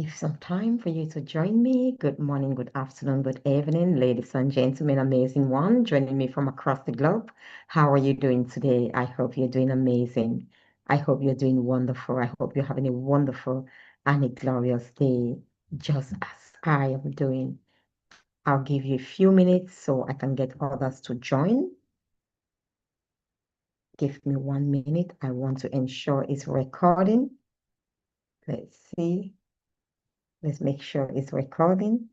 Give some time for you to join me. Good morning, good afternoon, good evening, ladies and gentlemen, amazing one joining me from across the globe. How are you doing today? I hope you're doing amazing. I hope you're doing wonderful. I hope you're having a wonderful and a glorious day, just as I am doing. I'll give you a few minutes so I can get others to join. Give me 1 minute. I want to ensure it's recording. Let's see. Let's make sure it's recording.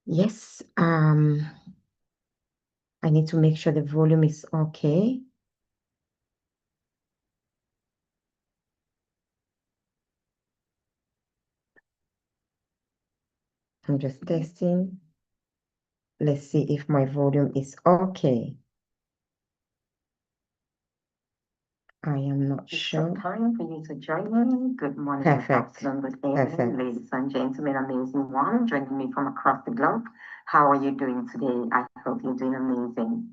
Yes, I need to make sure the volume is okay. I'm just testing. Let's see if my volume is okay. I am not sure. Time for you to join me. Good morning, good afternoon, good evening, ladies and gentlemen, amazing one joining me from across the globe. How are you doing today? I hope you're doing amazing.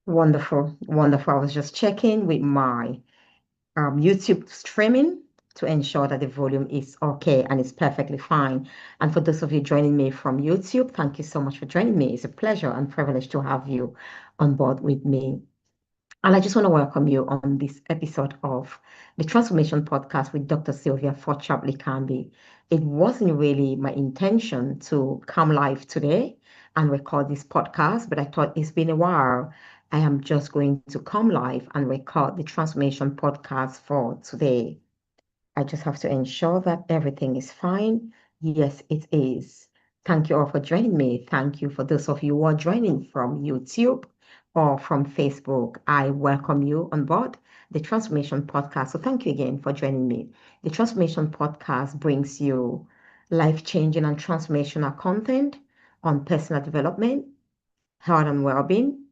Wonderful, wonderful. I was just checking with my YouTube streaming to ensure that the volume is okay and it's perfectly fine. And for those of you joining me from YouTube, thank you so much for joining me. It's a pleasure and privilege to have you on board with me. And I just want to welcome you on this episode of the Transformation Podcast with Dr. Sylvia Forchap-Likambi. It wasn't really my intention to come live today and record this podcast, but I thought it's been a while. I am just going to come live and record the Transformation Podcast for today. I just have to ensure that everything is fine. Yes, it is. Thank you all for joining me. Thank you for those of you who are joining from YouTube or from Facebook. I welcome you on board the Transformation Podcast. So thank you again for joining me. The Transformation Podcast brings you life-changing and transformational content on personal development, health and well-being,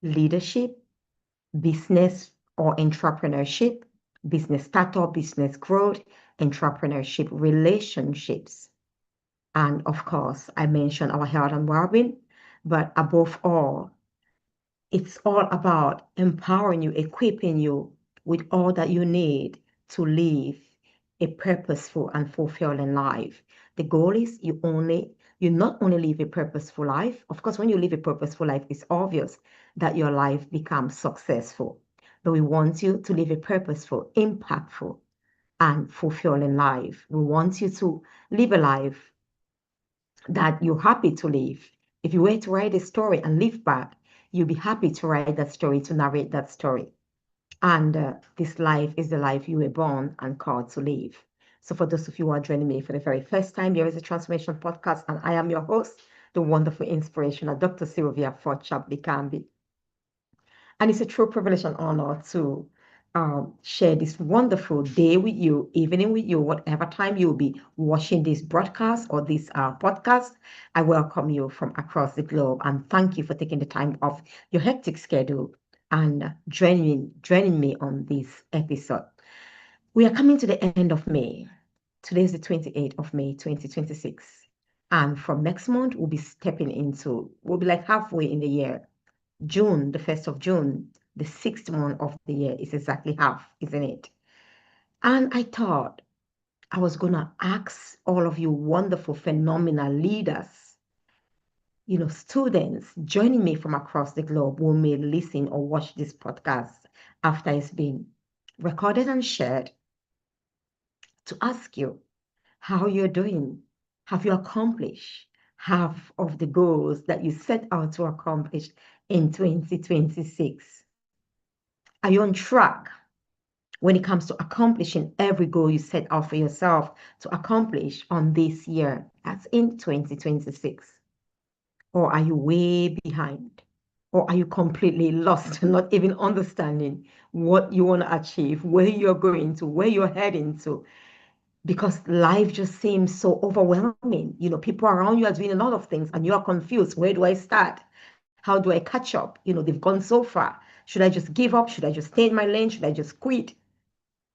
leadership, business or entrepreneurship, business startup, business growth, entrepreneurship, relationships. And of course, I mentioned our health and well-being, but above all, it's all about empowering you, equipping you with all that you need to live a purposeful and fulfilling life. The goal is you not only live a purposeful life. Of course, when you live a purposeful life, it's obvious that your life becomes successful. But we want you to live a purposeful, impactful, and fulfilling life. We want you to live a life that you're happy to live. If you were to write a story and live back, you'll be happy to write that story, to narrate that story. And this life is the life you were born and called to live. So for those of you who are joining me for the very first time, here is a Transformation Podcast, and I am your host, the wonderful, inspirational Dr. Sylvia Forchap-Likambi. And it's a true privilege and honor to share this wonderful day with you, evening with you, whatever time you'll be watching this broadcast or this podcast. I welcome you from across the globe and thank you for taking the time off your hectic schedule and joining me on this episode. We are coming to the end of May. Today is the 28th of May, 2026. And from next month, we'll be like halfway in the year. June, the 1st of June, the 6th month of the year is exactly half, isn't it? And I thought I was going to ask all of you wonderful, phenomenal leaders, students joining me from across the globe who may listen or watch this podcast after it's been recorded and shared to ask you how you're doing. Have you accomplished half of the goals that you set out to accomplish in 2026? Are you on track when it comes to accomplishing every goal you set out for yourself to accomplish on this year, that's in 2026? Or are you way behind? Or are you completely lost, not even understanding what you want to achieve, where you're going to, where you're heading to? Because life just seems so overwhelming. People around you are doing a lot of things and you are confused. Where do I start? How do I catch up? They've gone so far. Should I just give up? Should I just stay in my lane? Should I just quit?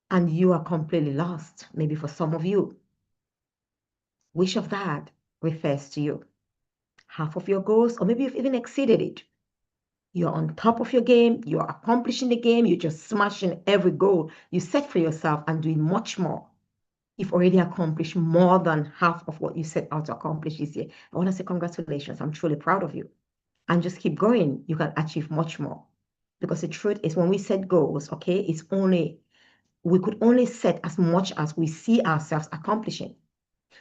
And you are completely lost. Maybe for some of you, which of that refers to you? Half of your goals, or maybe you've even exceeded it. You're on top of your game. You're accomplishing the game. You're just smashing every goal you set for yourself and doing much more. You've already accomplished more than half of what you set out to accomplish this year. I want to say congratulations. I'm truly proud of you. And just keep going. You can achieve much more. Because the truth is, when we set goals, okay, we could only set as much as we see ourselves accomplishing.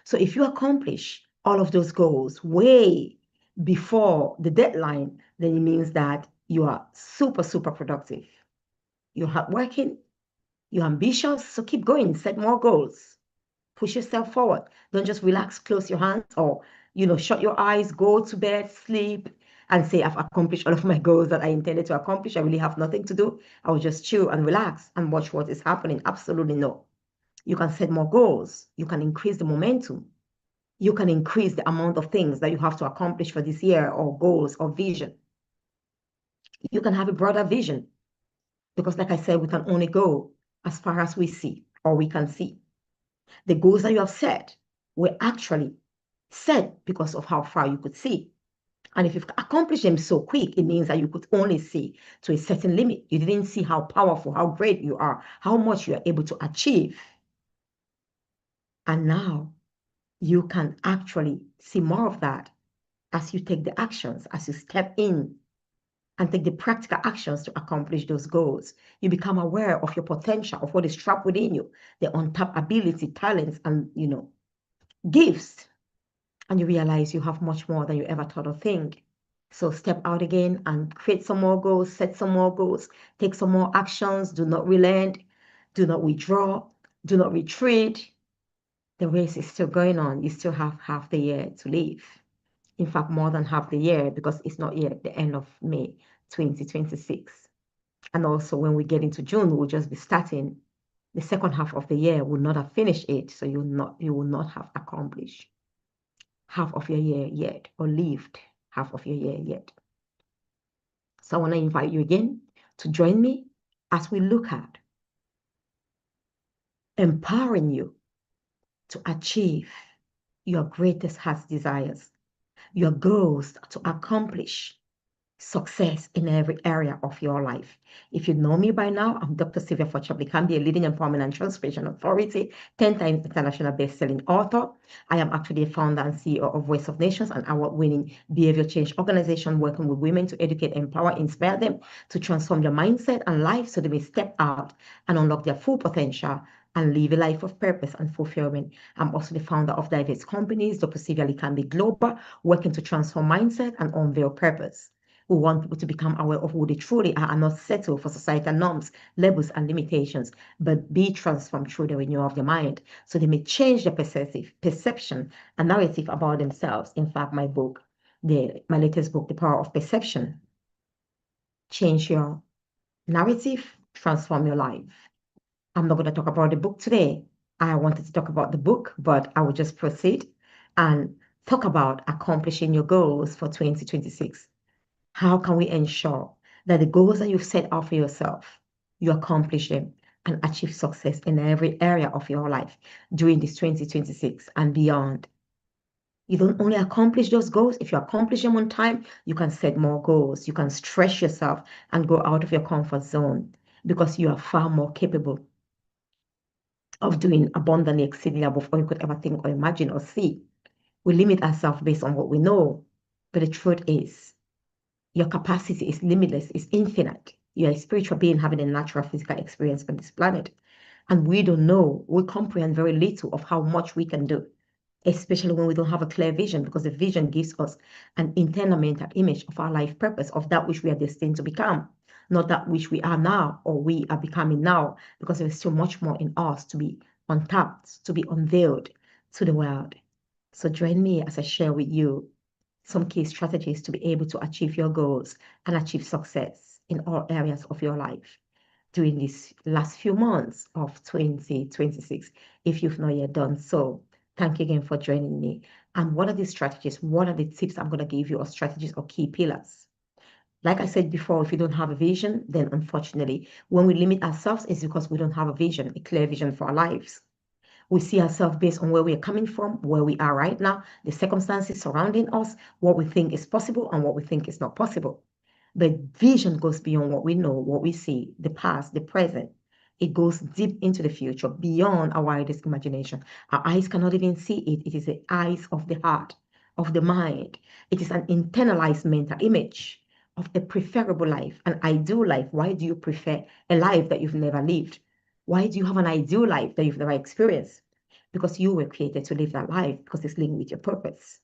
So if you accomplish all of those goals way before the deadline, then it means that you are super, super productive. You're hardworking, you're ambitious, so keep going, set more goals. Push yourself forward. Don't just relax, close your hands, or shut your eyes, go to bed, sleep, and say, I've accomplished all of my goals that I intended to accomplish. I really have nothing to do. I will just chill and relax and watch what is happening. Absolutely no. You can set more goals. You can increase the momentum. You can increase the amount of things that you have to accomplish for this year, or goals or vision. You can have a broader vision because, like I said, we can only go as far as we see or we can see. The goals that you have set were actually set because of how far you could see. And if you've accomplished them so quick, it means that you could only see to a certain limit. You didn't see how powerful, how great you are, how much you are able to achieve. And now you can actually see more of that as you take the actions, as you step in and take the practical actions to accomplish those goals. You become aware of your potential, of what is trapped within you, the untapped ability, talents, and gifts. And you realize you have much more than you ever thought or think. So step out again and create some more goals, set some more goals, take some more actions. Do not relent, do not withdraw, do not retreat. The race is still going on. You still have half the year to live. In fact, more than half the year, because it's not yet the end of May 2026. And also when we get into June, we'll just be starting. The second half of the year will not have finished it, so you will not have accomplished half of your year yet, or lived half of your year yet. So I want to invite you again to join me as we look at empowering you to achieve your greatest heart's desires, your goals to accomplish success in every area of your life. If you know me by now, I'm Dr. Sylvia Forchap-Likambi, a leading empowerment and transformation authority, 10 times international best-selling author. I am actually the founder and CEO of Voice of Nations, an award-winning behavior change organization working with women to educate, empower, inspire them to transform their mindset and life so they may step out and unlock their full potential and live a life of purpose and fulfillment. I'm also the founder of diverse companies, Dr. Sylvia-Likambi Global, working to transform mindset and unveil purpose. We want people to become aware of who they truly are and not settle for societal norms, labels, and limitations, but be transformed through the renewal of the mind so they may change their perception and narrative about themselves. In fact, my latest book, The Power of Perception, change your narrative, transform your life. I'm not going to talk about the book today. I wanted to talk about the book, but I will just proceed and talk about accomplishing your goals for 2026. How can we ensure that the goals that you've set out for yourself, you accomplish them and achieve success in every area of your life during this 2026 and beyond? You don't only accomplish those goals. If you accomplish them on time, you can set more goals. You can stretch yourself and go out of your comfort zone because you are far more capable of doing abundantly, exceedingly above all you could ever think or imagine or see. We limit ourselves based on what we know. But the truth is, your capacity is limitless, it's infinite. You're a spiritual being having a natural physical experience on this planet. And we don't know, we comprehend very little of how much we can do, especially when we don't have a clear vision, because the vision gives us an internal mental image of our life purpose, of that which we are destined to become, not that which we are now or we are becoming now, because there is still much more in us to be untapped, to be unveiled to the world. So join me as I share with you some key strategies to be able to achieve your goals and achieve success in all areas of your life during these last few months of 2026. If you've not yet done so, thank you again for joining me. And what are the strategies? What are the tips I'm going to give you, or strategies or key pillars? Like I said before, if you don't have a vision, then unfortunately, when we limit ourselves, it's because we don't have a vision, a clear vision for our lives. We see ourselves based on where we are coming from, where we are right now, the circumstances surrounding us, what we think is possible and what we think is not possible. But vision goes beyond what we know, what we see, the past, the present. It goes deep into the future, beyond our wildest imagination. Our eyes cannot even see it. It is the eyes of the heart, of the mind. It is an internalized mental image of a preferable life, an ideal life. Why do you prefer a life that you've never lived? Why do you have an ideal life that you've never experienced? Because you were created to live that life, because it's linked with your purpose.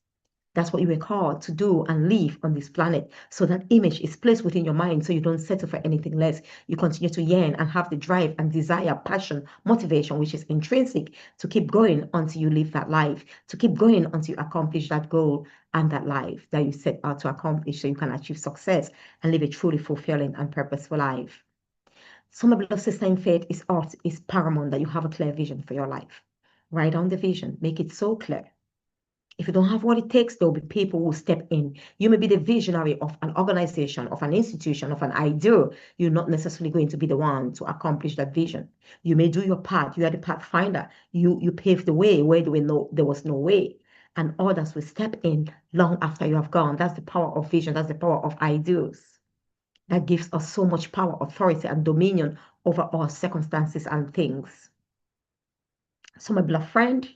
That's what you were called to do and live on this planet. So that image is placed within your mind so you don't settle for anything less. You continue to yearn and have the drive and desire, passion, motivation, which is intrinsic, to keep going until you live that life, to keep going until you accomplish that goal and that life that you set out to accomplish so you can achieve success and live a truly fulfilling and purposeful life. So my beloved sister in faith, is paramount that you have a clear vision for your life. Write down the vision, make it so clear. If you don't have what it takes, there will be people who step in. You may be the visionary of an organization, of an institution, of an idea. You're not necessarily going to be the one to accomplish that vision. You may do your part. You are the pathfinder. You pave the way where there was no way. And others will step in long after you have gone. That's the power of vision. That's the power of ideals. That gives us so much power, authority, and dominion over our circumstances and things. So, my beloved friend,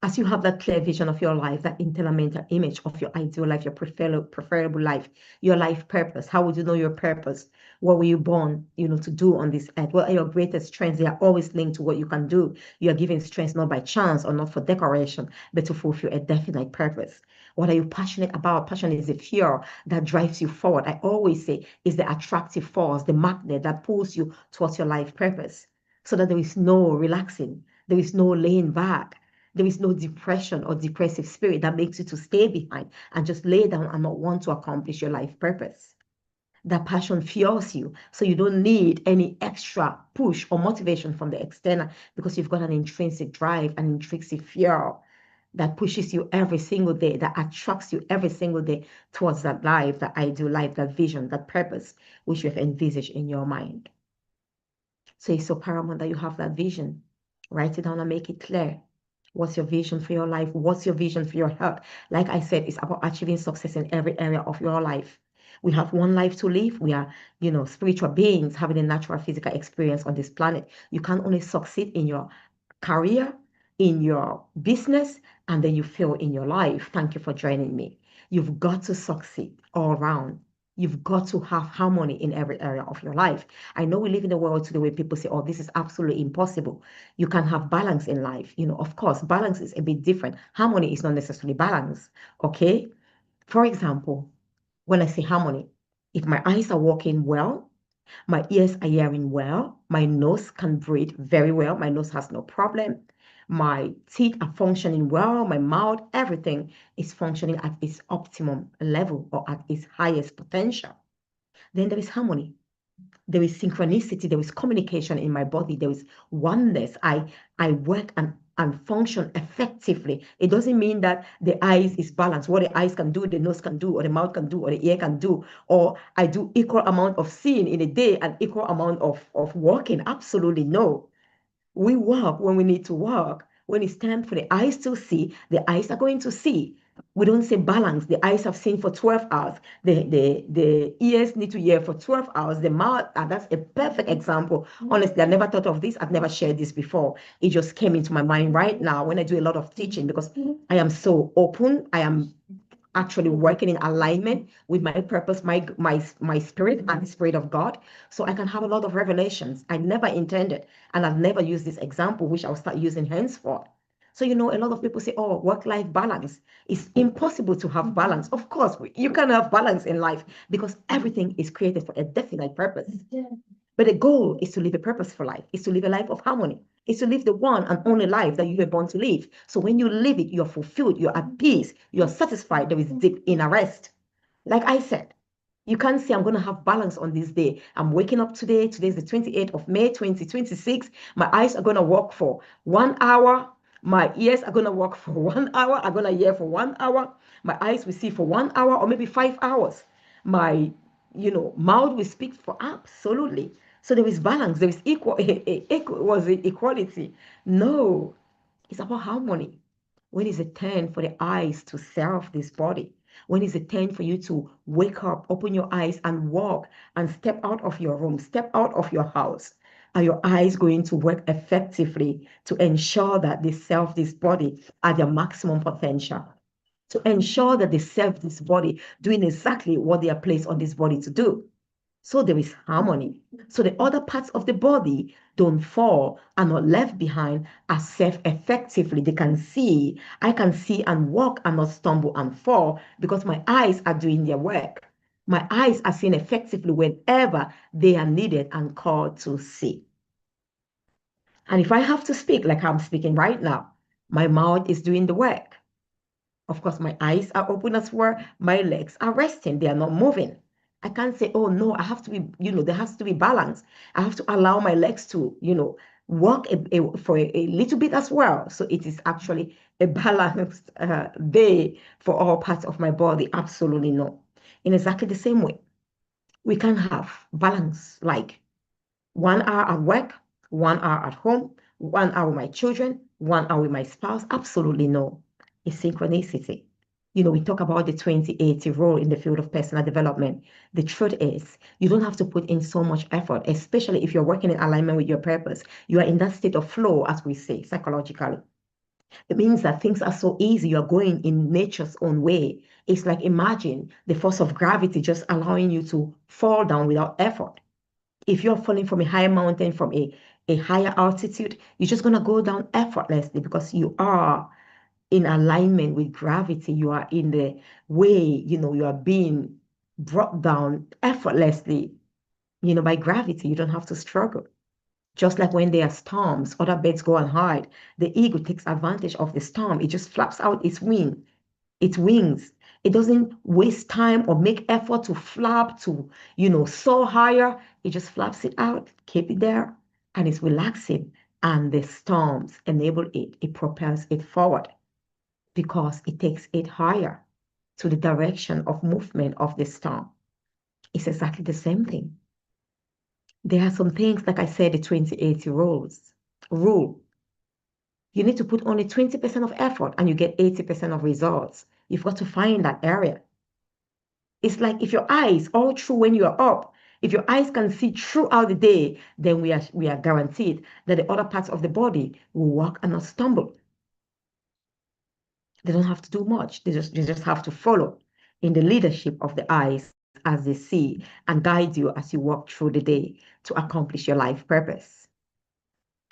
as you have that clear vision of your life, that internal mental image of your ideal life, your preferable life, your life purpose, how would you know your purpose? What were you born, to do on this earth? What are your greatest strengths? They are always linked to what you can do. You are given strengths not by chance or not for decoration, but to fulfill a definite purpose. What are you passionate about? Passion is the fuel that drives you forward. I always say is the attractive force, the magnet that pulls you towards your life purpose, so that there is no relaxing, there is no laying back. There is no depression or depressive spirit that makes you to stay behind and just lay down and not want to accomplish your life purpose. That passion fuels you, so you don't need any extra push or motivation from the external, because you've got an intrinsic drive, an intrinsic fuel that pushes you every single day, that attracts you every single day towards that life, that ideal life, that vision, that purpose, which you have envisaged in your mind. So it's so paramount that you have that vision. Write it down and make it clear. What's your vision for your life? What's your vision for your health? Like I said, it's about achieving success in every area of your life. We have one life to live. We are, spiritual beings having a natural physical experience on this planet. You can only succeed in your career, in your business, and then you fail in your life. Thank you for joining me. You've got to succeed all around. You've got to have harmony in every area of your life. I know we live in a world today where people say, oh, this is absolutely impossible. You can have balance in life. Of course, balance is a bit different. Harmony is not necessarily balance. Okay? For example, when I say harmony, if my eyes are working well, my ears are hearing well, my nose can breathe very well, my nose has no problem, my teeth are functioning well, my mouth, everything is functioning at its optimum level or at its highest potential, then there is harmony. There is synchronicity, there is communication in my body, there is oneness. I work and function effectively. It doesn't mean that the eyes is balanced. What the eyes can do, the nose can do, or the mouth can do, or the ear can do, or I do equal amount of seeing in a day and equal amount of walking. Absolutely no. We walk when we need to walk. When it's time for the eyes to see, the eyes are going to see. We don't say balance. The eyes have seen for 12 hours. The ears need to hear for 12 hours. The mouth, and that's a perfect example. Honestly, I never thought of this. I've never shared this before. It just came into my mind right now when I do a lot of teaching, because I am so open. I am actually working in alignment with my purpose, my spirit and the spirit of God. So I can have a lot of revelations I never intended. And I've never used this example, which I'll start using henceforth. So, a lot of people say, oh, work-life balance. It's impossible to have balance. Of course, you can have balance in life because everything is created for a definite purpose. But the goal is to live a purposeful life, is to live a life of harmony, is to live the one and only life that you were born to live. So when you live it, you're fulfilled, you're at peace, you're satisfied, there is deep inner rest. Like I said, you can't say I'm going to have balance on this day. I'm waking up today. Today's the 28th of May, 2026. My eyes are going to work for 1 hour. My ears are going to work for 1 hour. I'm going to hear for 1 hour. My eyes will see for 1 hour or maybe 5 hours. My, mouth will speak for absolutely. So there is balance. There is equality? No, it's about harmony. When is it time for the eyes to serve this body? When is it time for you to wake up, open your eyes and walk and step out of your room, step out of your house? Are your eyes going to work effectively to ensure that they serve this body at their maximum potential? To ensure that they serve this body doing exactly what they are placed on this body to do. So there is harmony. So the other parts of the body don't fall, are not left behind, are served effectively. They can see. I can see and walk and not stumble and fall because my eyes are doing their work. My eyes are seeing effectively whenever they are needed and called to see. And if I have to speak like I'm speaking right now, my mouth is doing the work. Of course, my eyes are open as well. My legs are resting. They are not moving. I can't say, oh no, I have to be, there has to be balance. I have to allow my legs to, walk for a little bit as well. So it is actually a balanced day for all parts of my body. Absolutely no. In exactly the same way, we can have balance, like 1 hour at work, 1 hour at home, 1 hour with my children, 1 hour with my spouse. Absolutely no. It's synchronicity. We talk about the 20/80 rule in the field of personal development. The truth is, you don't have to put in so much effort, especially if you're working in alignment with your purpose. You are in that state of flow, as we say, psychologically. It means that things are so easy. You're going in nature's own way. It's like imagine the force of gravity just allowing you to fall down without effort. If you're falling from a higher mountain, from a higher altitude, you're just going to go down effortlessly because you are in alignment with gravity. You are in the way, you are being brought down effortlessly, by gravity. You don't have to struggle. Just like when there are storms, other birds go and hide. The eagle takes advantage of the storm. It just flaps out its wings. It doesn't waste time or make effort to flap, to, soar higher. It just flaps it out, keep it there, and it's relaxing. And the storms enable it. It propels it forward because it takes it higher to the direction of movement of the storm. It's exactly the same thing. There are some things, like I said, the 20/80 rule. You need to put only 20% of effort and you get 80% of results. You've got to find that area. It's like if your eyes, all through when you are up, if your eyes can see throughout the day, then we are guaranteed that the other parts of the body will walk and not stumble. They don't have to do much. They just have to follow in the leadership of the eyes as they see and guide you as you walk through the day to accomplish your life purpose.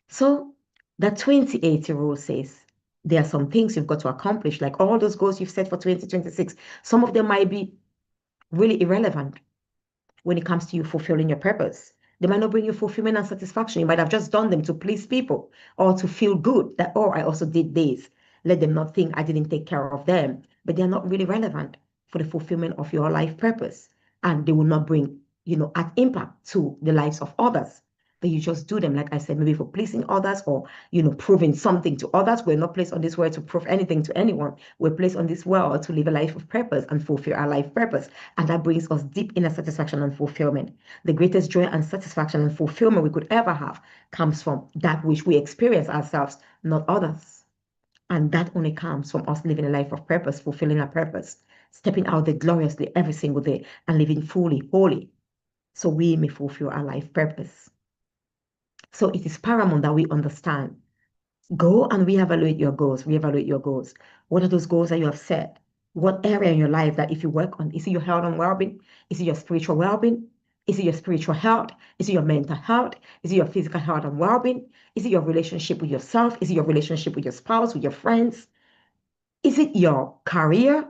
So the 20/80 rule says there are some things you've got to accomplish, like all those goals you've set for 2026. Some of them might be really irrelevant when it comes to you fulfilling your purpose. They might not bring you fulfillment and satisfaction. You might have just done them to please people or to feel good that, oh, I also did this. Let them not think I didn't take care of them. But they're not really relevant for the fulfillment of your life purpose. And they will not bring, an impact to the lives of others. But you just do them, like I said, maybe for pleasing others or, proving something to others. We're not placed on this world to prove anything to anyone. We're placed on this world to live a life of purpose and fulfill our life purpose. And that brings us deep inner satisfaction and fulfillment. The greatest joy and satisfaction and fulfillment we could ever have comes from that which we experience ourselves, not others. And that only comes from us living a life of purpose, fulfilling our purpose, stepping out there gloriously every single day and living fully, wholly, so we may fulfill our life purpose. So it is paramount that we understand. Go and reevaluate your goals. Reevaluate your goals. What are those goals that you have set? What area in your life that if you work on, is it your health and well-being? Is it your spiritual well-being? Is it your spiritual health? Is it your mental health? Is it your physical health and well-being? Is it your relationship with yourself? Is it your relationship with your spouse, with your friends? Is it your career?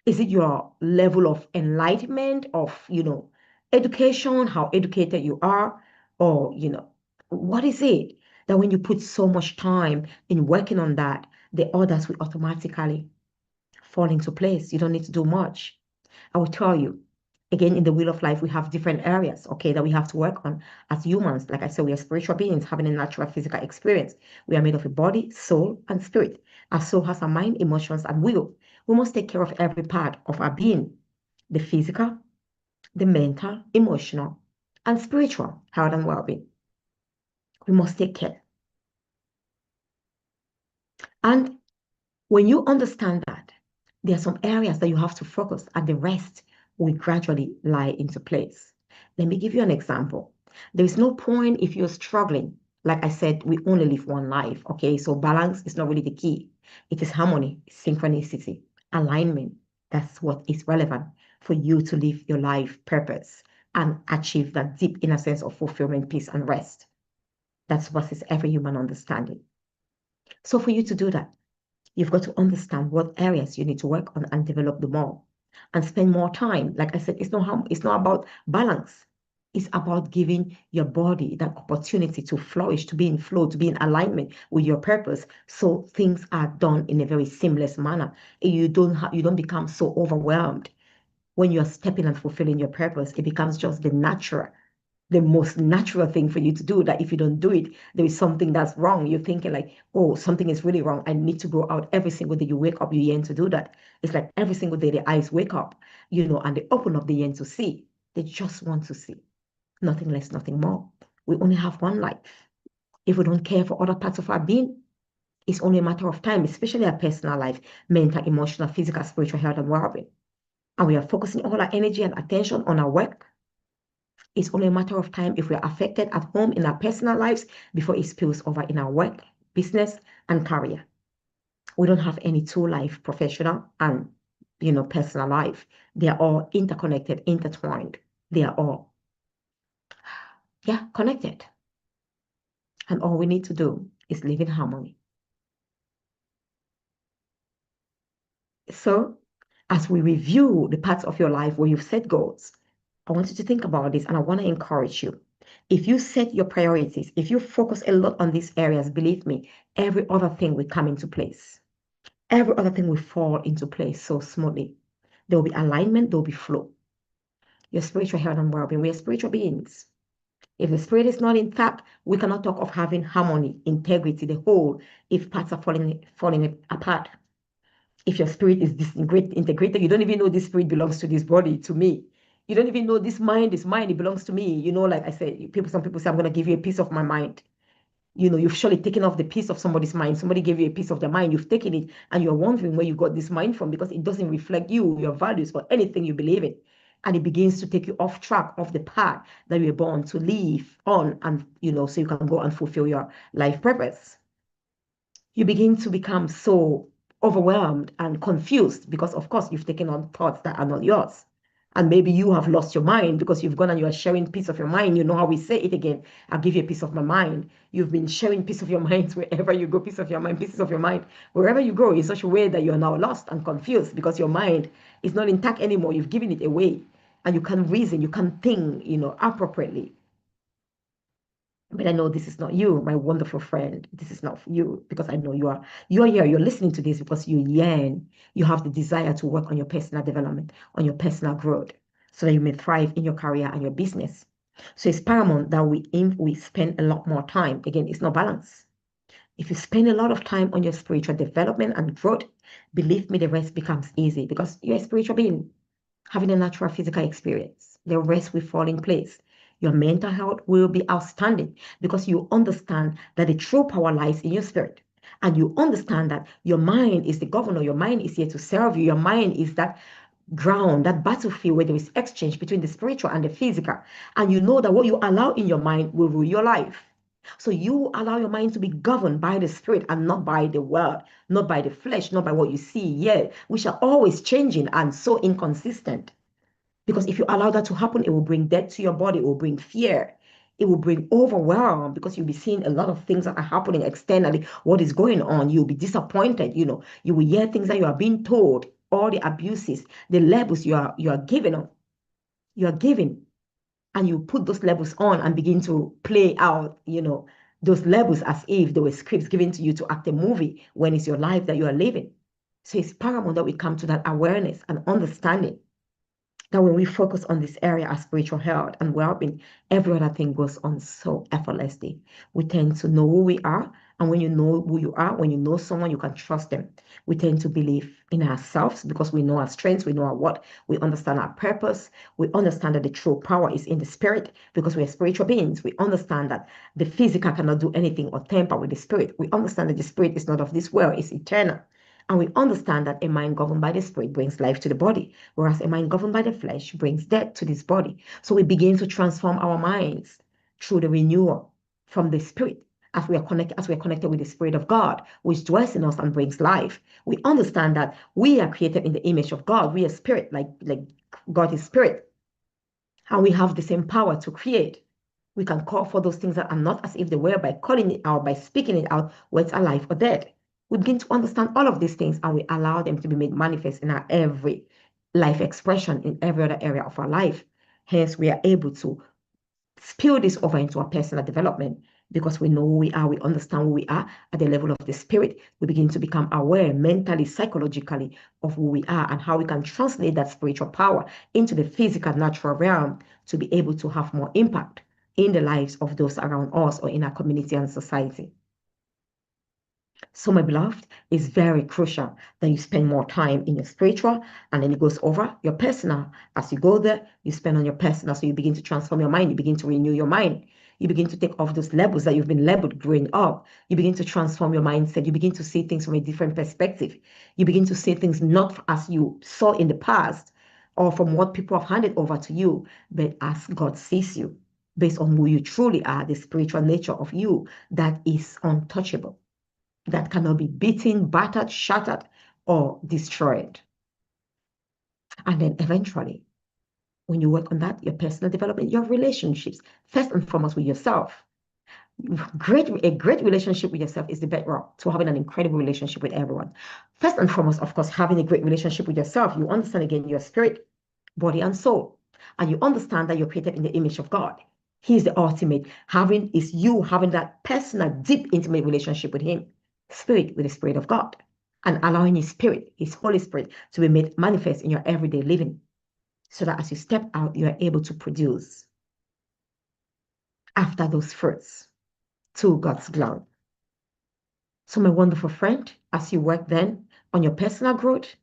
Is it your level of enlightenment, of, education, how educated you are? Or, what is it that when you put so much time in working on that, the others will automatically fall into place? You don't need to do much. I will tell you, again, in the wheel of life, we have different areas, okay, that we have to work on as humans. Like I said, we are spiritual beings having a natural physical experience. We are made of a body, soul, and spirit. Our soul has a mind, emotions, and will. We must take care of every part of our being, the physical, the mental, emotional, and spiritual health and well-being. We must take care. And when you understand that, there are some areas that you have to focus, and the rest will gradually lie into place. Let me give you an example. There is no point if you're struggling. Like I said, we only live one life, okay? So balance is not really the key. It is harmony, synchronicity, alignment. That's what is relevant for you to live your life purpose and achieve that deep inner sense of fulfillment, peace, and rest. That's what is every human understanding. So for you to do that, you've got to understand what areas you need to work on and develop them more and spend more time. Like I said, it's not about balance. It's about giving your body that opportunity to flourish, to be in flow, to be in alignment with your purpose. So things are done in a very seamless manner. You don't become so overwhelmed when you're stepping and fulfilling your purpose. It becomes just the most natural thing for you to do, that if you don't do it, there is something that's wrong. You're thinking like, oh, something is really wrong. I need to go out every single day. You wake up, you yearn to do that. It's like every single day the eyes wake up, and they open up, the yearn to see. They just want to see. Nothing less, nothing more. We only have one life. If we don't care for other parts of our being, it's only a matter of time, especially our personal life, mental, emotional, physical, spiritual health, and well-being. And we are focusing all our energy and attention on our work. It's only a matter of time if we're affected at home in our personal lives before it spills over in our work, business, and career. We don't have any two life, professional and personal life. They are all interconnected, intertwined. They are all, connected. And all we need to do is live in harmony. So, as we review the parts of your life where you've set goals, I want you to think about this, and I want to encourage you. If you set your priorities, if you focus a lot on these areas, believe me, every other thing will come into place. Every other thing will fall into place so smoothly. There will be alignment, there will be flow. Your spiritual health and well-being, we are spiritual beings. If the spirit is not intact, we cannot talk of having harmony, integrity, the whole, if parts are falling apart. If your spirit is disintegrated, you don't even know this spirit belongs to this body, to me. You don't even know this mind is mine, it belongs to me. Like I said, some people say, I'm going to give you a piece of my mind. You've surely taken off the piece of somebody's mind. Somebody gave you a piece of their mind. You've taken it and you're wondering where you got this mind from, because it doesn't reflect you, your values, or anything you believe in. And it begins to take you off track, off the path that you were born to live on, and, so you can go and fulfill your life purpose. You begin to become so overwhelmed and confused because, of course, you've taken on thoughts that are not yours. And maybe you have lost your mind because you've gone and you are sharing a piece of your mind. You know how we say it again. I'll give you a piece of my mind. You've been sharing piece of your mind wherever you go, piece of your mind, pieces of your mind. Wherever you go in such a way that you're now lost and confused because your mind is not intact anymore. You've given it away. And you can't reason, you can't think, appropriately. But I know this is not you, my wonderful friend. This is not for you, because I know you are here. You're listening to this because you yearn. You have the desire to work on your personal development, on your personal growth, so that you may thrive in your career and your business. So it's paramount that we spend a lot more time. Again, it's not balance. If you spend a lot of time on your spiritual development and growth, believe me, the rest becomes easy, because you're a spiritual being having a natural physical experience. The rest will fall in place. Your mental health will be outstanding, because you understand that the true power lies in your spirit. And you understand that your mind is the governor. Your mind is here to serve you. Your mind is that ground, that battlefield where there is exchange between the spiritual and the physical. And you know that what you allow in your mind will rule your life. So you allow your mind to be governed by the spirit and not by the world, not by the flesh, not by what you see. Yeah, which are always changing and so inconsistent. Because if you allow that to happen, it will bring death to your body. It will bring fear. It will bring overwhelm, because you'll be seeing a lot of things that are happening externally. What is going on? You'll be disappointed. You will hear things that you are being told, all the abuses, the labels you are giving on. You are giving, and you put those labels on and begin to play out, those labels as if they were scripts given to you to act a movie, when it's your life that you are living. So it's paramount that we come to that awareness and understanding that when we focus on this area of spiritual health and well-being, every other thing goes on so effortlessly. We tend to know who we are, and when you know who you are, when you know someone, you can trust them. We tend to believe in ourselves because we know our strengths, we know our what, we understand our purpose, we understand that the true power is in the spirit because we are spiritual beings. We understand that the physical cannot do anything or tamper with the spirit. We understand that the spirit is not of this world, it's eternal. And we understand that a mind governed by the spirit brings life to the body, whereas a mind governed by the flesh brings death to this body. So we begin to transform our minds through the renewal from the spirit as we are connected with the Spirit of God, which dwells in us and brings life. We understand that we are created in the image of God. We are spirit, like God is spirit. And we have the same power to create. We can call for those things that are not as if they were by calling it out, by speaking it out, whether it's alive or dead. We begin to understand all of these things and we allow them to be made manifest in our every life expression, in every other area of our life. Hence, we are able to spill this over into our personal development because we know who we are, we understand who we are at the level of the spirit. We begin to become aware mentally, psychologically of who we are and how we can translate that spiritual power into the physical, natural realm to be able to have more impact in the lives of those around us or in our community and society. So, my beloved, it's very crucial that you spend more time in your spiritual and then it goes over your personal. As you go there, you spend on your personal. So you begin to transform your mind. You begin to renew your mind. You begin to take off those labels that you've been labeled growing up. You begin to transform your mindset. You begin to see things from a different perspective. You begin to see things not as you saw in the past or from what people have handed over to you, but as God sees you, based on who you truly are, the spiritual nature of you that is untouchable, that cannot be beaten, battered, shattered, or destroyed. And then eventually, when you work on that, your personal development, your relationships, first and foremost with yourself. A great relationship with yourself is the bedrock to having an incredible relationship with everyone. First and foremost, of course, having a great relationship with yourself. You understand again your spirit, body, and soul. And you understand that you're created in the image of God. He is the ultimate. Having that personal, deep, intimate relationship with Him. Spirit with the Spirit of God. And allowing His Spirit, His Holy Spirit, to be made manifest in your everyday living. So that as you step out, you are able to produce after those fruits to God's glory. So, my wonderful friend, as you work then on your personal growth,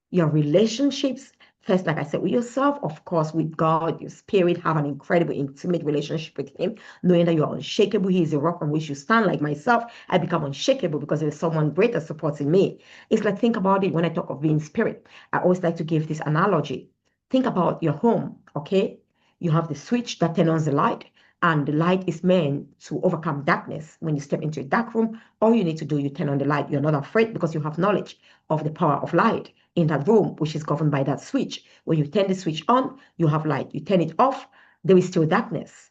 your relationships, first, like I said, with yourself, of course, with God, your spirit, have an incredible, intimate relationship with Him, knowing that you are unshakable. He is a rock on which you stand. Like myself, I become unshakable because there is someone greater supporting me. It's like, think about it when I talk of being spirit. I always like to give this analogy. Think about your home, okay? You have the switch that turns on the light, and the light is meant to overcome darkness. When you step into a dark room, all you need to do, you turn on the light. You're not afraid because you have knowledge of the power of light in that room, which is governed by that switch. When you turn the switch on, you have light. You turn it off, there is still darkness.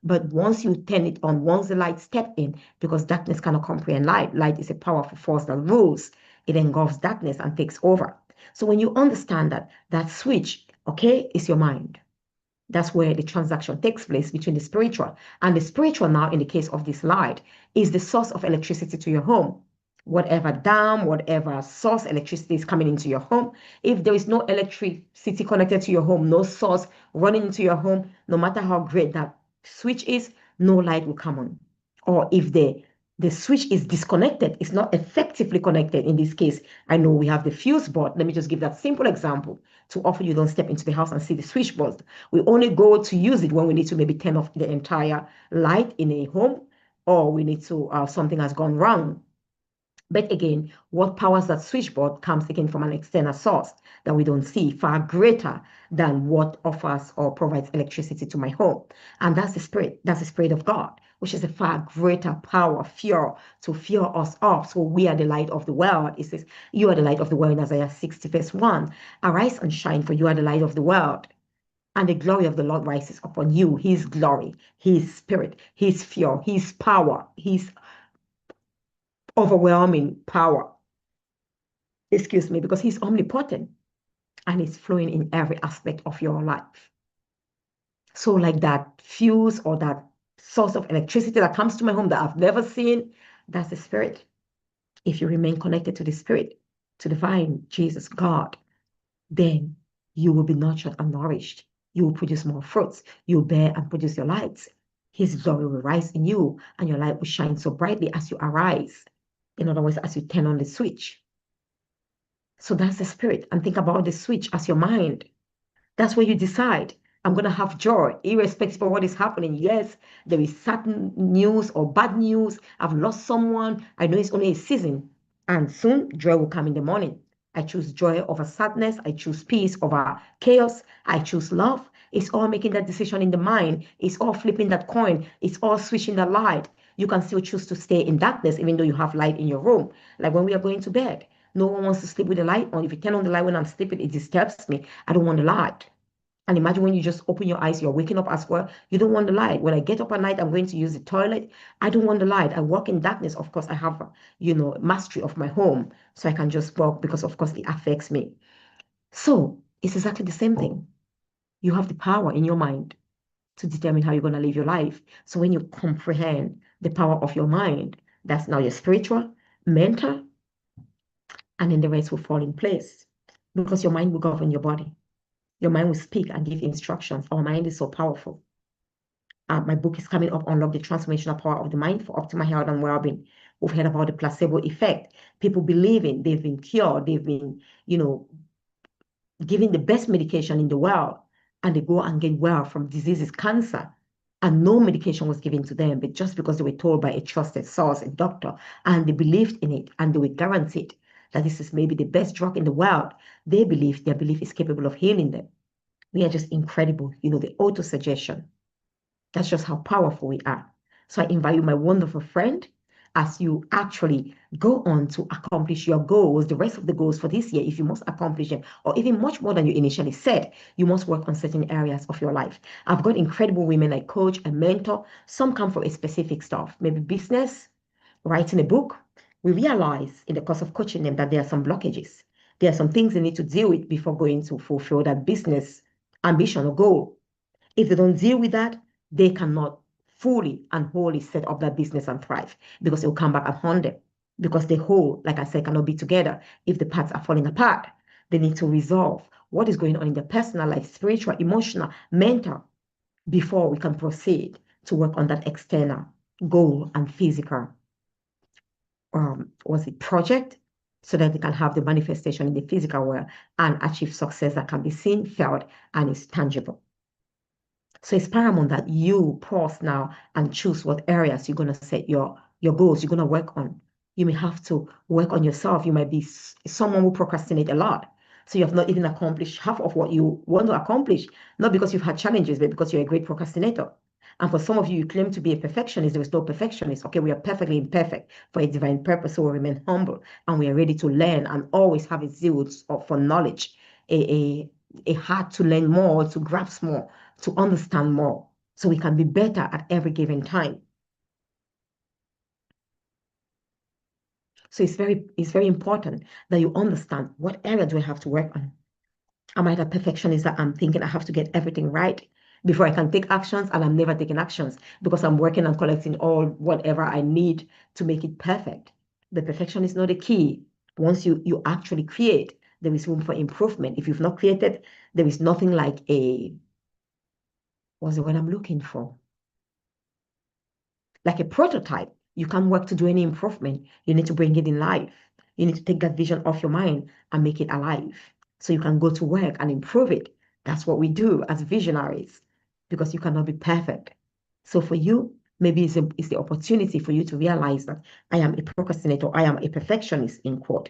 But once you turn it on, once the light step in, because darkness cannot comprehend light. Light is a powerful force that rules. It engulfs darkness and takes over. So when you understand that, that switch, okay, is your mind. That's where the transaction takes place between the spiritual. And the spiritual now, in the case of this light, is the source of electricity to your home. Whatever dam, whatever source electricity is coming into your home, if there is no electricity connected to your home, no source running into your home, no matter how great that switch is, no light will come on. Or if the switch is disconnected, it's not effectively connected. In this case, I know we have the fuse board. Let me just give that simple example. Too often you don't step into the house and see the switchboard. We only go to use it when we need to maybe turn off the entire light in a home, or we need to, something has gone wrong. But again, what powers that switchboard comes again from an external source that we don't see, far greater than what offers or provides electricity to my home. And that's the Spirit of God, which is a far greater power, to fuel us up. So we are the light of the world. It says, you are the light of the world in Isaiah 60, verse 1. Arise and shine, for you are the light of the world. And the glory of the Lord rises upon you. His glory, His Spirit, His fuel, His power, His overwhelming power. Excuse me, because He's omnipotent and it's flowing in every aspect of your life. So like that fuse or that source of electricity that comes to my home that I've never seen, that's the Spirit. If you remain connected to the Spirit, to the vine, Jesus, God, then you will be nurtured and nourished. You will produce more fruits. You will bear and produce your lights. His glory will rise in you and your light will shine so brightly as you arise. In other words, as you turn on the switch. So that's the Spirit. And think about the switch as your mind. That's where you decide, I'm going to have joy, irrespective of what is happening. Yes, there is certain news or bad news. I've lost someone. I know it's only a season. And soon, joy will come in the morning. I choose joy over sadness. I choose peace over chaos. I choose love. It's all making that decision in the mind. It's all flipping that coin. It's all switching the light. You can still choose to stay in darkness even though you have light in your room. Like when we are going to bed, no one wants to sleep with the light on. If you turn on the light when I'm sleeping, it disturbs me. I don't want the light. And imagine when you just open your eyes, you're waking up as well. You don't want the light. When I get up at night, I'm going to use the toilet. I don't want the light. I walk in darkness. Of course, I have, mastery of my home. So I can just walk because, of course, it affects me. So it's exactly the same thing. You have the power in your mind to determine how you're going to live your life. So when you comprehend the power of your mind, that's now your spiritual, mental, and then the rest will fall in place because your mind will govern your body. Your mind will speak and give instructions. Our mind is so powerful. My book is coming up, Unlock the Transformational Power of the Mind for Optimal Health and Well-being. We've heard about the placebo effect. People believing they've been cured, they've been, given the best medication in the world, and they go and get well from diseases, cancer, and no medication was given to them, but just because they were told by a trusted source, a doctor, and they believed in it, and they were guaranteed that this is maybe the best drug in the world, their belief is capable of healing them. We are just incredible, the auto-suggestion. That's just how powerful we are. So I invite you, my wonderful friend, as you actually go on to accomplish your goals, the rest of the goals for this year, if you must accomplish them, or even much more than you initially said, you must work on certain areas of your life. I've got incredible women I coach and mentor. Some come from a specific stuff, maybe business, writing a book. We realize in the course of coaching them that there are some blockages. There are some things they need to deal with before going to fulfill that business ambition or goal. If they don't deal with that, they cannot fully and wholly set up that business and thrive because it will come back and haunt them. Because the whole, like I said, cannot be together if the parts are falling apart. They need to resolve what is going on in their personal life, spiritual, emotional, mental, before we can proceed to work on that external goal and physical project, so that they can have the manifestation in the physical world and achieve success that can be seen, felt, and is tangible. So it's paramount that you pause now and choose what areas you're going to set your goals, you're going to work on. You may have to work on yourself. You might be someone who procrastinate a lot. So you have not even accomplished half of what you want to accomplish, not because you've had challenges, but because you're a great procrastinator. And for some of you, you claim to be a perfectionist. There is no perfectionist. Okay, we are perfectly imperfect for a divine purpose, so we remain humble and we are ready to learn and always have a zeal for knowledge, a heart to learn more, to grasp more, to understand more, so we can be better at every given time. So it's very important that you understand what area do I have to work on. Am I the perfectionist that I'm thinking I have to get everything right before I can take actions, and I'm never taking actions because I'm working on collecting all whatever I need to make it perfect? The perfection is not the key. Once you actually create, there is room for improvement. If you've not created, there is nothing like what's the word I'm looking for? Like a prototype. You can't work to do any improvement. You need to bring it in life. You need to take that vision off your mind and make it alive so you can go to work and improve it. That's what we do as visionaries, because you cannot be perfect. So for you, maybe it's the opportunity for you to realize that I am a procrastinator. I am a perfectionist, in quote.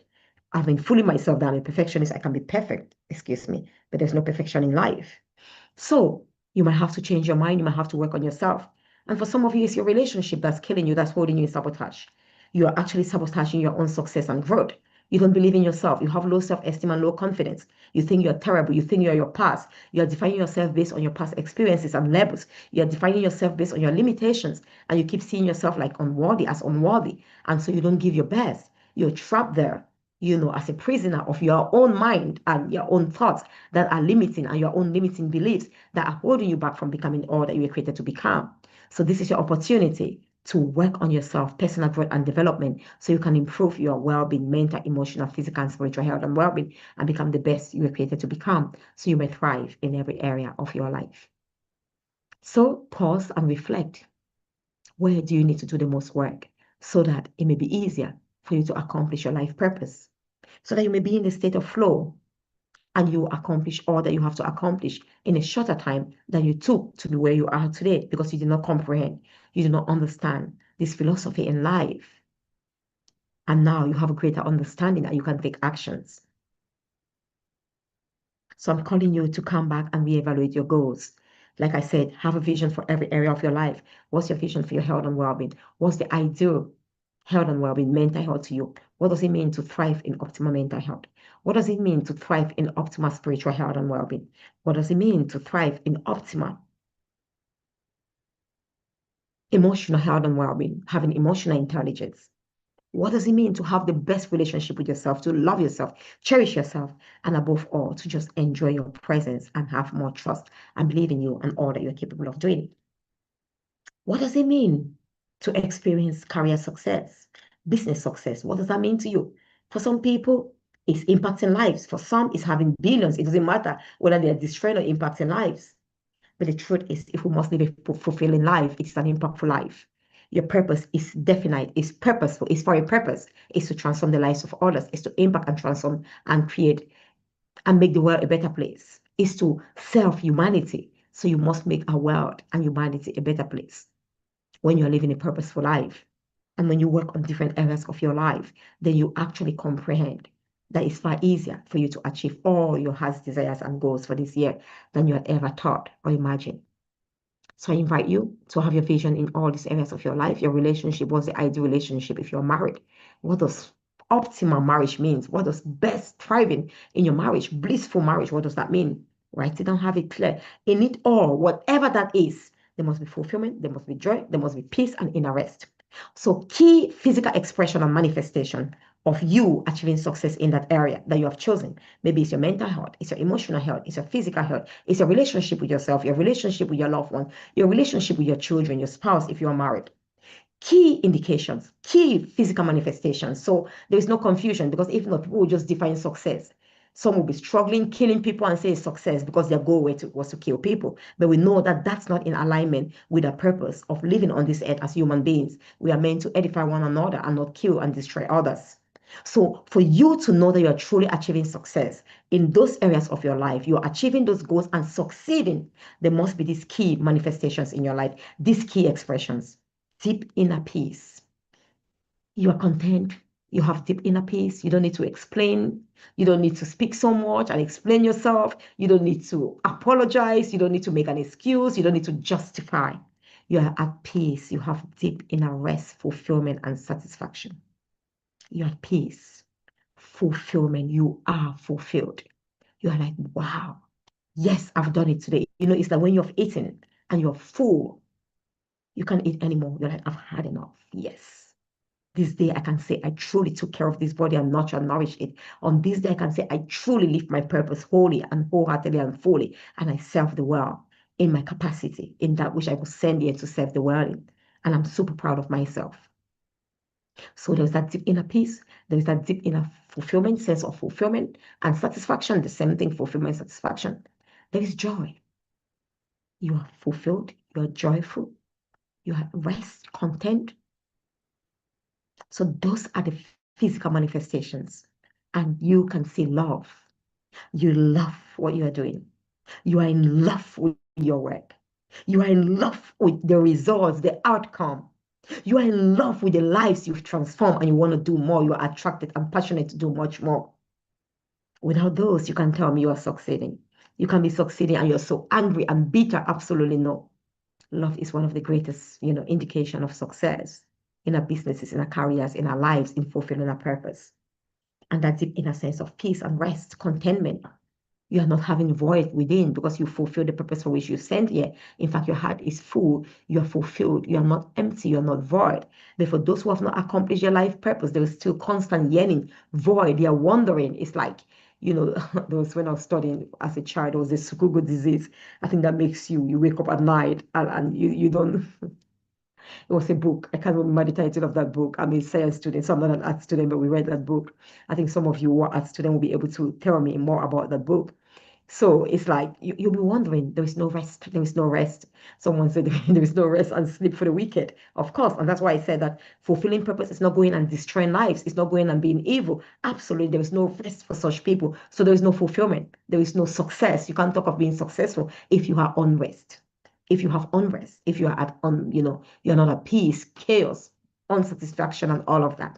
I've been fooling myself that I'm a perfectionist. I can be perfect, excuse me, but there's no perfection in life. So you might have to change your mind. You might have to work on yourself. And for some of you, it's your relationship that's killing you, that's holding you in sabotage. You are actually sabotaging your own success and growth. You don't believe in yourself. You have low self-esteem and low confidence. You think you're terrible. You think you're your past. You are defining yourself based on your past experiences and labels. You are defining yourself based on your limitations. And you keep seeing yourself like unworthy, as unworthy. And so you don't give your best. You're trapped there, as a prisoner of your own mind and your own thoughts that are limiting, and your own limiting beliefs that are holding you back from becoming all that you were created to become. So this is your opportunity to work on yourself, personal growth and development, so you can improve your well-being, mental, emotional, physical, and spiritual health and well-being, and become the best you were created to become, so you may thrive in every area of your life. So pause and reflect. Where do you need to do the most work so that it may be easier for you to accomplish your life purpose, so that you may be in the state of flow and you accomplish all that you have to accomplish in a shorter time than you took to be where you are today, because you did not comprehend, you do not understand this philosophy in life. And now you have a greater understanding and you can take actions. So I'm calling you to come back and reevaluate your goals. Like I said, have a vision for every area of your life. What's your vision for your health and well-being? What's the ideal health and well-being, mental health to you? What does it mean to thrive in optimal mental health? What does it mean to thrive in optimal spiritual health and well-being? What does it mean to thrive in optimal emotional health and well-being, having emotional intelligence? What does it mean to have the best relationship with yourself, to love yourself, cherish yourself, and above all, to just enjoy your presence and have more trust and believe in you and all that you're capable of doing? What does it mean to experience career success, business success? What does that mean to you? For some people, it's impacting lives. For some, it's having billions. It doesn't matter whether they're destroying or impacting lives. But the truth is, if we must live a fulfilling life, it's an impactful life. Your purpose is definite, it's purposeful, it's for a purpose. It's to transform the lives of others, it's to impact and transform and create and make the world a better place. It's to serve humanity. So you must make our world and humanity a better place when you're living a purposeful life. And when you work on different areas of your life, then you actually comprehend that it's far easier for you to achieve all your heart's desires and goals for this year than you had ever thought or imagined. So I invite you to have your vision in all these areas of your life. Your relationship, what's the ideal relationship if you're married? What does optimal marriage means? What does best thriving in your marriage, blissful marriage, what does that mean? Write it down, have it clear. In it all, whatever that is, there must be fulfillment, there must be joy, there must be peace and inner rest. So key physical expression and manifestation of you achieving success in that area that you have chosen. Maybe it's your mental health, it's your emotional health, it's your physical health, it's your relationship with yourself, your relationship with your loved one, your relationship with your children, your spouse if you are married. Key indications, key physical manifestations. So there is no confusion because if not, people will just define success. Some will be struggling, killing people and say success because their goal was to kill people. But we know that that's not in alignment with the purpose of living on this earth as human beings. We are meant to edify one another and not kill and destroy others. So for you to know that you're truly achieving success in those areas of your life, you're achieving those goals and succeeding, there must be these key manifestations in your life, these key expressions. Deep inner peace. You are content. You have deep inner peace. You don't need to explain. You don't need to speak so much and explain yourself. You don't need to apologize. You don't need to make an excuse. You don't need to justify. You are at peace. You have deep inner rest, fulfillment, and satisfaction. You're at peace, fulfillment. You are fulfilled. You are like, wow, yes, I've done it today. You know, it's like when you've eaten and you're full, you can't eat anymore. You're like, I've had enough. Yes. This day I can say I truly took care of this body and nurtured and nourished it. On this day I can say I truly live my purpose wholly and wholeheartedly and fully. And I serve the world in my capacity, in that which I was sent here to serve the world in. And I'm super proud of myself. So there's that deep inner peace. There's that deep inner fulfillment, sense of fulfillment and satisfaction. The same thing, fulfillment, satisfaction. There is joy. You are fulfilled. You are joyful. You are rest, content. So those are the physical manifestations. And you can see love. You love what you are doing. You are in love with your work. You are in love with the results, the outcome. You are in love with the lives you've transformed and you want to do more. You are attracted and passionate to do much more. Without those, you can tell me you are succeeding. You can be succeeding and you're so angry and bitter. Absolutely no. Love is one of the greatest, indication of success in our businesses, in our careers, in our lives, in fulfilling our purpose. And that deep inner sense of peace and rest, contentment. You are not having void within because you fulfill the purpose for which you sent here. In fact, your heart is full. You are fulfilled. You are not empty. You are not void. But for those who have not accomplished their life purpose, there is still constant yearning, void. They are wondering. It's like, there was when I was studying as a child, there was this Sukugu disease. I think that makes you wake up at night and you don't. It was a book. I can't remember the title of that book. I'm a science student, so I'm not an art student, but we read that book. I think some of you who are art students will be able to tell me more about that book. So it's like you'll be wondering, there is no rest, there is no rest. Someone said there is no rest and sleep for the wicked. Of course, and that's why I said that fulfilling purpose is not going and destroying lives, it's not going and being evil. Absolutely, there is no rest for such people. So there is no fulfillment, there is no success. You can't talk of being successful if you are unrest. If you have unrest, if you are you're not at peace, chaos, unsatisfaction, and all of that.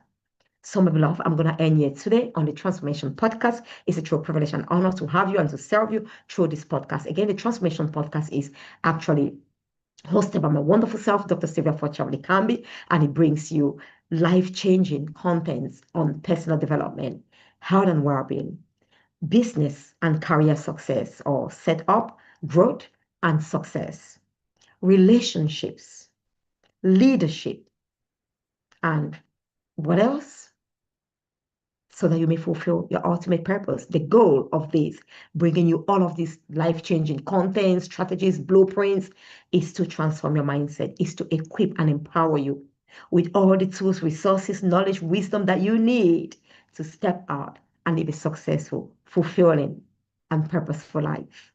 So, my beloved, I'm going to end here today on the Transformation Podcast. It's a true privilege and honor to have you and to serve you through this podcast. Again, the Transformation Podcast is actually hosted by my wonderful self, Dr. Sylvia Forchap-Likambi, and it brings you life-changing contents on personal development, health and well-being, business and career success, or set up, growth and success, relationships, leadership, and what else? So that you may fulfill your ultimate purpose. The goal of this, bringing you all of these life-changing contents, strategies, blueprints, is to transform your mindset, is to equip and empower you with all the tools, resources, knowledge, wisdom that you need to step out and live a successful, fulfilling, and purposeful life.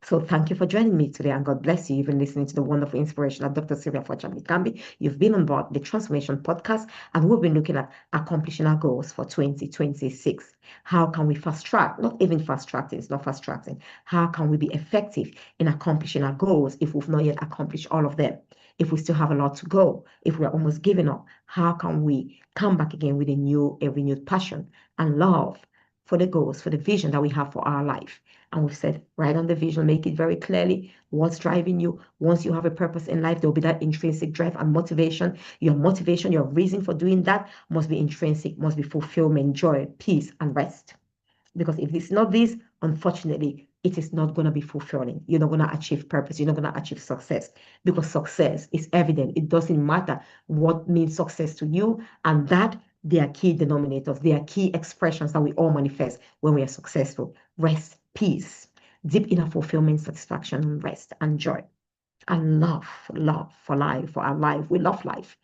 So thank you for joining me today, and God bless you. You've been listening to the wonderful inspiration of Dr. Sylvia Forchap-Likambi. You've been on board the Transformation Podcast, and we've been looking at accomplishing our goals for 2026. How can we fast track? Not even fast tracking, it's not fast tracking. How can we be effective in accomplishing our goals if we've not yet accomplished all of them? If we still have a lot to go, if we're almost giving up, how can we come back again with a renewed passion and love for the goals, for the vision that we have for our life? And we've said, write on the vision, make it very clearly what's driving you. Once you have a purpose in life, there'll be that intrinsic drive and motivation. Your motivation, your reason for doing that must be intrinsic, must be fulfillment, joy, peace, and rest. Because if it's not this, unfortunately, it is not going to be fulfilling. You're not going to achieve purpose. You're not going to achieve success, because success is evident. It doesn't matter what means success to you, and that they are key denominators. They are key expressions that we all manifest when we are successful. Rest, peace, deep inner fulfillment, satisfaction, and rest and joy. And love for life, for our life. We love life.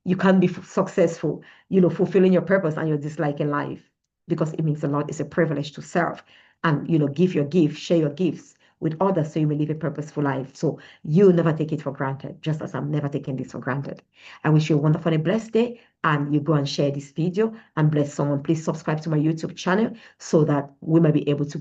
You can't be successful, fulfilling your purpose and you're disliking life, because it means a lot. It's a privilege to serve and, give your gift, share your gifts with others so you may live a purposeful life. So you never take it for granted, just as I'm never taking this for granted. I wish you a wonderful and blessed day, and you go and share this video and bless someone. Please subscribe to my YouTube channel so that we may be able to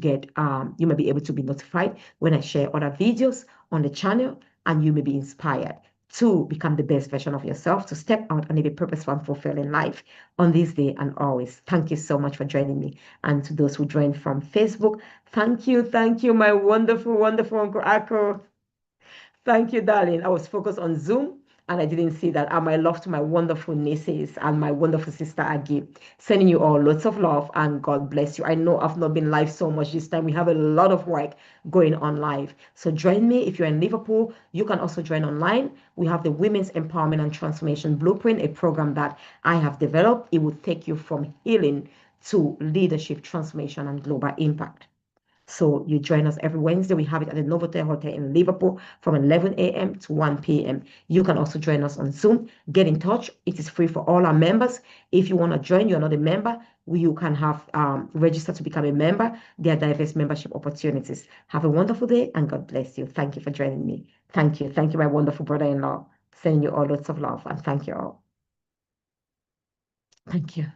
you may be able to be notified when I share other videos on the channel, and you may be inspired to become the best version of yourself, to step out and live a purposeful and fulfilling life on this day and always. Thank you so much for joining me. And to those who joined from Facebook, thank you, my wonderful, wonderful Uncle Akko. Thank you, darling. I was focused on Zoom and I didn't see that. And my love to my wonderful nieces and my wonderful sister Aggie. Sending you all lots of love and God bless you. I know I've not been live so much this time. We have a lot of work going on live. So join me. If you're in Liverpool, you can also join online. We have the Women's Empowerment and Transformation Blueprint, a program that I have developed. It will take you from healing to leadership, transformation, and global impact. So you join us every Wednesday. We have it at the Novotel Hotel in Liverpool from 11 a.m. to 1 p.m. You can also join us on Zoom. Get in touch. It is free for all our members. If you want to join, you're not a member, you can have register to become a member. There are diverse membership opportunities. Have a wonderful day and God bless you. Thank you for joining me. Thank you. Thank you, my wonderful brother-in-law. Sending you all lots of love and thank you all. Thank you.